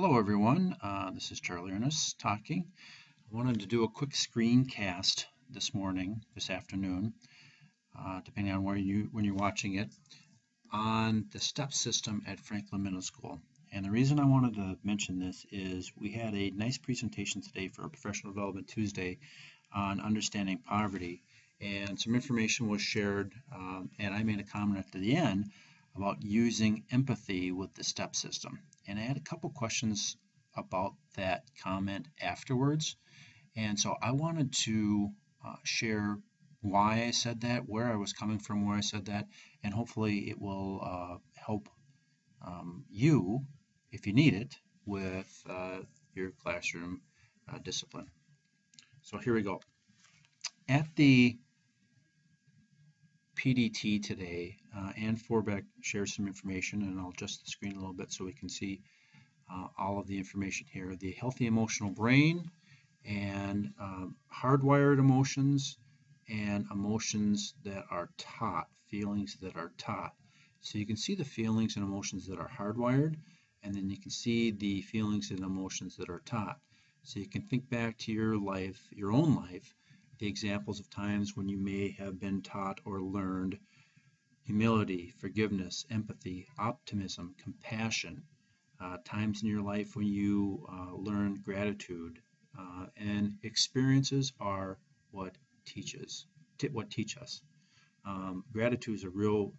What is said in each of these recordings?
Hello, everyone. This is Charlie Ernest talking. I wanted to do a quick screencast this afternoon, depending on when you're watching it, on the STEP system at Franklin Middle School. And the reason I wanted to mention this is we had a nice presentation today for Professional Development Tuesday on understanding poverty, and some information was shared, and I made a comment at the end about using empathy with the STEP system. And I had a couple questions about that comment afterwards. And so I wanted to share why I said that, where I was coming from, where I said that, and hopefully it will help you, if you need it, with your classroom discipline. So here we go. At the PDT today, Ann Forbeck shared some information, and I'll adjust the screen a little bit so we can see all of the information here. The healthy emotional brain and hardwired emotions and emotions that are taught, feelings that are taught. So you can see the feelings and emotions that are hardwired, and then you can see the feelings and emotions that are taught. So you can think back to your life, your own life, the examples of times when you may have been taught or learned humility, forgiveness, empathy, optimism, compassion, times in your life when you learned gratitude, and experiences are what teach us. Gratitude is a real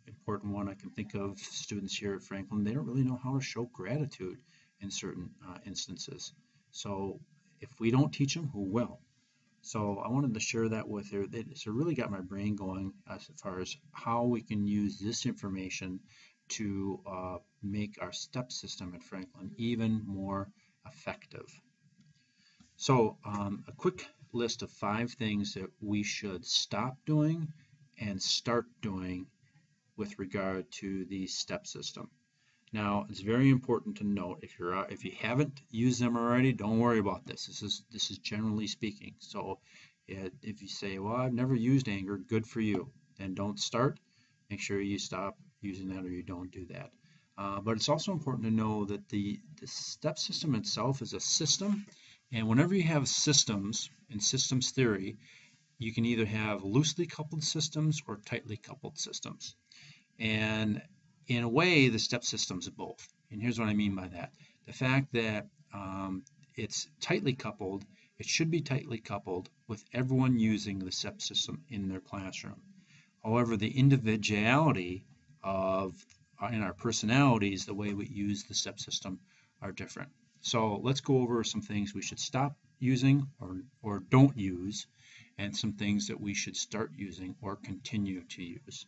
important one. I can think of students here at Franklin, they don't really know how to show gratitude in certain instances. So if we don't teach them, who will? So I wanted to share that with her. It really got my brain going as far as how we can use this information to make our STEP system at Franklin even more effective. So a quick list of 5 things that we should stop doing and start doing with regard to the STEP system. Now, it's very important to note, if you haven't used them already, don't worry about this. This is generally speaking. So if you say, well, I've never used anger, good for you. Then don't start. Make sure you stop using that or you don't do that. But it's also important to know that the STEP system itself is a system. And whenever you have systems in systems theory, you can either have loosely coupled systems or tightly coupled systems. And in a way, the STEP system is both. And here's what I mean by that. The fact that it's tightly coupled, it should be tightly coupled with everyone using the STEP system in their classroom. However, the individuality in our personalities, the way we use the STEP system are different. So let's go over some things we should stop using or don't use, and some things that we should start using or continue to use.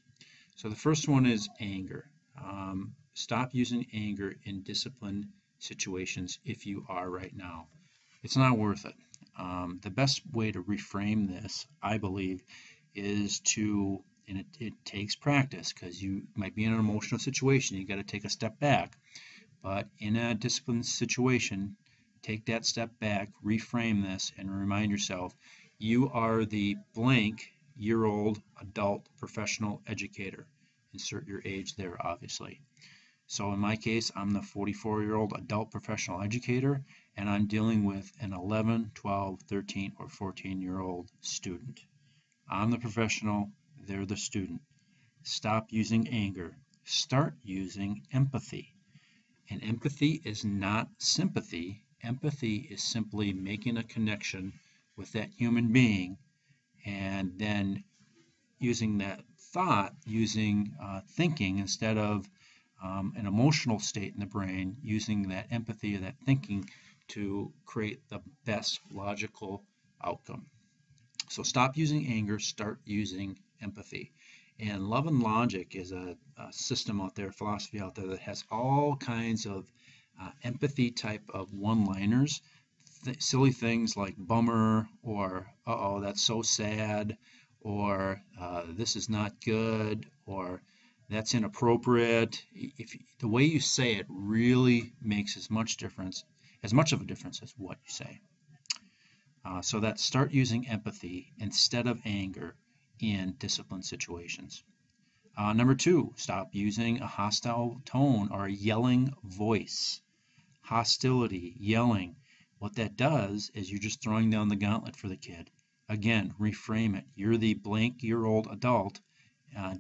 So the first one is anger. Stop using anger in discipline situations if you are right now. It's not worth it. The best way to reframe this, I believe, is to, and it takes practice because you might be in an emotional situation, you got to take a step back. But in a discipline situation, take that step back, reframe this, and remind yourself, you are the blank-year-old adult professional educator. Insert your age there, obviously. So in my case, I'm the 44-year-old adult professional educator, and I'm dealing with an 11, 12, 13, or 14-year-old student. I'm the professional, they're the student. Stop using anger. Start using empathy. And empathy is not sympathy. Empathy is simply making a connection with that human being and then using that thought, using thinking instead of an emotional state in the brain, using that empathy or that thinking to create the best logical outcome. So stop using anger, start using empathy. And Love and Logic is a system out there, philosophy out there that has all kinds of empathy type of one-liners, silly things like bummer or uh-oh, that's so sad, or this is not good, or that's inappropriate. If the way you say it really makes as much of a difference as what you say. So that start using empathy instead of anger in discipline situations. Number 2, stop using a hostile tone or a yelling voice. hostility, yelling, what that does is you're just throwing down the gauntlet for the kid. Again, reframe it. You're the blank-year-old adult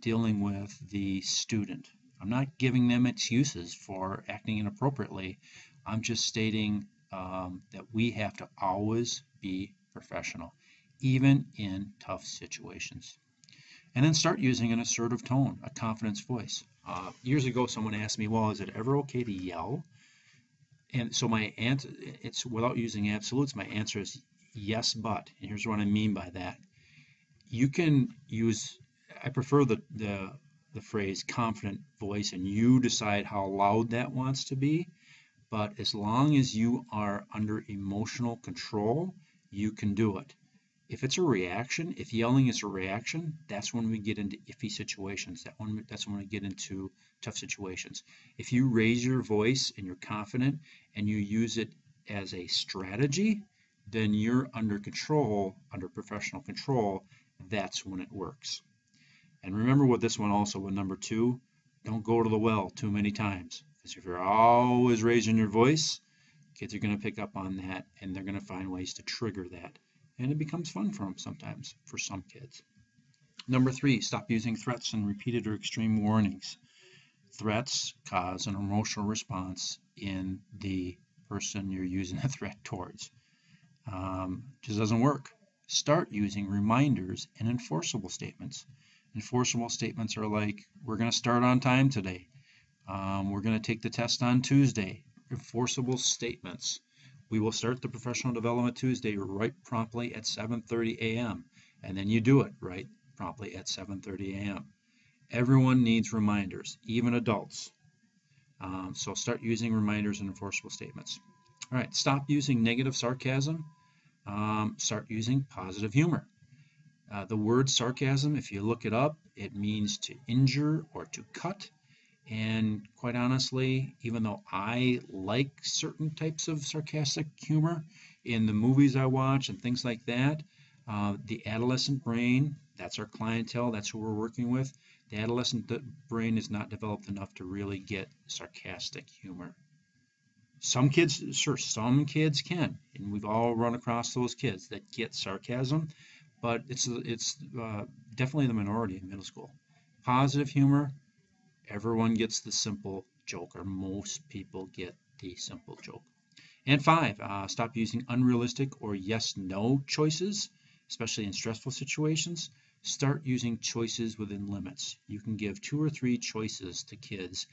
dealing with the student. I'm not giving them excuses for acting inappropriately. I'm just stating that we have to always be professional, even in tough situations. And then start using an assertive tone, a confidence voice. Years ago, someone asked me, well, is it ever okay to yell? And so my answer, it's without using absolutes, my answer is yes, but. And here's what I mean by that. You can use, I prefer the phrase confident voice, and you decide how loud that wants to be. But as long as you are under emotional control, you can do it. If it's a reaction, if yelling is a reaction, that's when we get into iffy situations. That's when we get into tough situations. If you raise your voice and you're confident and you use it as a strategy, then you're under control, under professional control. That's when it works. And remember with this one also, with number 2, don't go to the well too many times. Because if you're always raising your voice, kids are going to pick up on that and they're going to find ways to trigger that. And it becomes fun for them sometimes, for some kids. Number 3, stop using threats and repeated or extreme warnings. Threats cause an emotional response in the person you're using a threat towards. Just doesn't work. Start using reminders and enforceable statements. Enforceable statements are like, we're going to start on time today. We're going to take the test on Tuesday. Enforceable statements. We will start the Professional Development Tuesday right promptly at 7:30 a.m. And then you do it right promptly at 7:30 a.m. Everyone needs reminders, even adults. So start using reminders and enforceable statements. All right, stop using negative sarcasm. Start using positive humor. The word sarcasm, if you look it up, it means to injure or to cut. And quite honestly, even though I like certain types of sarcastic humor in the movies I watch and things like that, the adolescent brain, that's our clientele, that's who we're working with, the adolescent brain is not developed enough to really get sarcastic humor. Some kids, sure, some kids can, and we've all run across those kids that get sarcasm, but it's definitely the minority in middle school. Positive humor, everyone gets the simple joke, or most people get the simple joke. And 5, stop using unrealistic or yes/no choices, especially in stressful situations. Start using choices within limits. You can give 2 or 3 choices to kids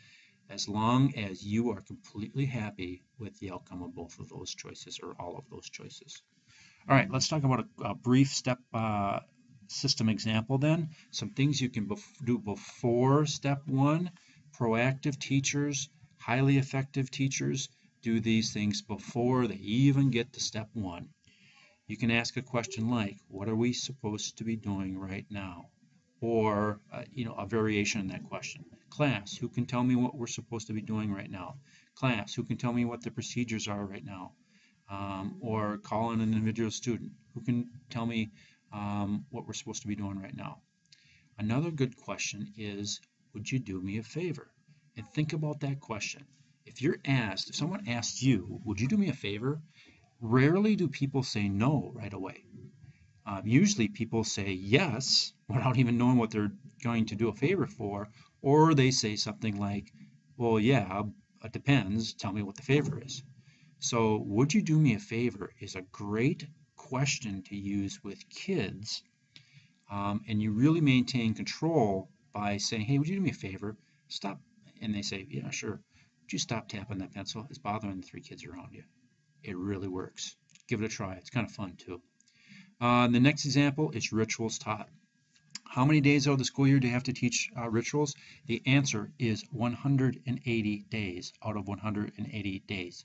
as long as you are completely happy with the outcome of both of those choices or all of those choices. All right, let's talk about a brief step system example then. Some things you can do before step 1. Proactive teachers, highly effective teachers do these things before they even get to step 1. You can ask a question like, what are we supposed to be doing right now? Or, a variation in that question. Class, who can tell me what we're supposed to be doing right now? Class, who can tell me what the procedures are right now? Or call in an individual student who can tell me what we're supposed to be doing right now. Another good question is, would you do me a favor? And think about that question. If someone asks you, would you do me a favor? Rarely do people say no right away. Usually people say yes without even knowing what they're going to do a favor for, or they say something like, well, yeah, it depends, tell me what the favor is. So would you do me a favor is a great question to use with kids, and you really maintain control by saying, hey, would you do me a favor? Stop. And they say, yeah, sure. Would you stop tapping that pencil? It's bothering the 3 kids around you. It really works. Give it a try. It's kind of fun too. The next example is rituals taught. How many days out of the school year do you have to teach rituals? The answer is 180 days out of 180 days.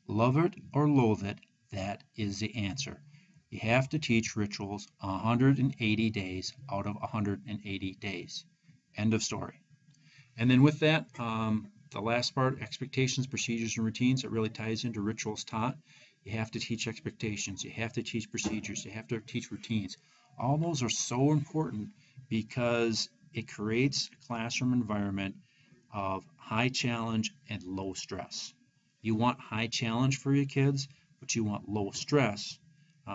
Love it or loathe it, that is the answer. You have to teach rituals 180 days out of 180 days. End of story. And then with that, the last part, expectations, procedures, and routines, it really ties into rituals taught. You have to teach expectations. You have to teach procedures. You have to teach routines. All those are so important because it creates a classroom environment of high challenge and low stress. You want high challenge for your kids, but you want low stress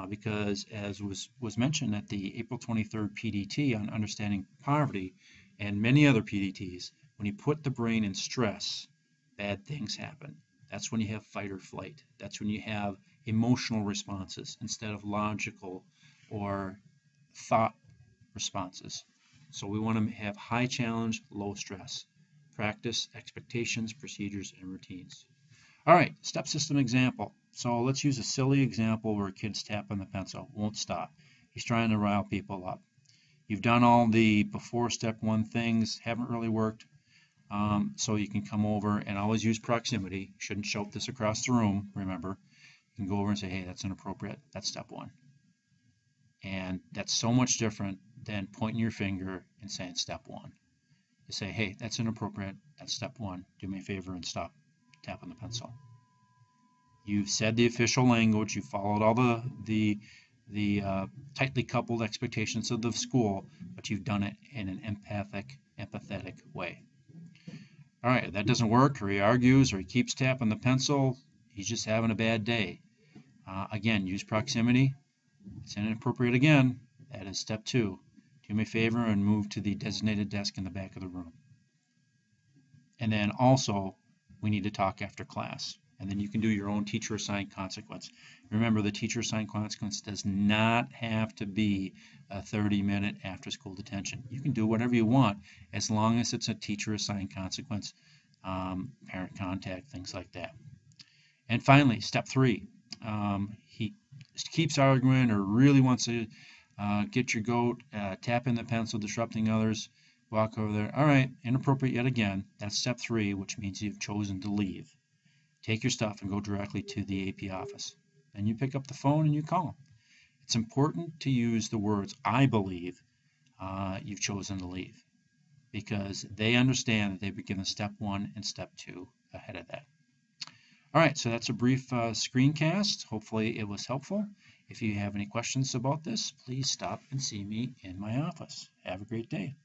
because, as was mentioned at the April 23rd PDT on understanding poverty and many other PDTs, when you put the brain in stress, bad things happen. That's when you have fight or flight. That's when you have emotional responses instead of logical or thought responses. So we want to have high challenge, low stress. Practice, expectations, procedures, and routines. All right, step system example. So let's use a silly example where a kid's tapping the pencil, won't stop. He's trying to rile people up. You've done all the before step one things, haven't really worked. So you can come over and always use proximity. Shouldn't shout this across the room, remember. You can go over and say, hey, that's inappropriate. That's step one. And that's so much different than pointing your finger and saying step one. You say, hey, that's inappropriate. That's step one. Do me a favor and stop tapping the pencil. You've said the official language. You followed all the tightly coupled expectations of the school, but you've done it in an empathetic way. All right, if that doesn't work, or he argues, or he keeps tapping the pencil, he's just having a bad day. Again, use proximity. It's inappropriate again. That is step two. Do me a favor and move to the designated desk in the back of the room. And then also, we need to talk after class. And then you can do your own teacher-assigned consequence. Remember, the teacher-assigned consequence does not have to be a 30-minute after-school detention. You can do whatever you want as long as it's a teacher-assigned consequence, parent contact, things like that. And finally, step three. He keeps arguing or really wants to get your goat, tapping the pencil, disrupting others, walk over there. All right, inappropriate yet again. That's step three, which means you've chosen to leave. Take your stuff and go directly to the AP office. Then you pick up the phone and you call them. It's important to use the words, I believe you've chosen to leave, because they understand that they've been given step one and step two ahead of that. All right, so that's a brief screencast. Hopefully it was helpful. If you have any questions about this, please stop and see me in my office. Have a great day.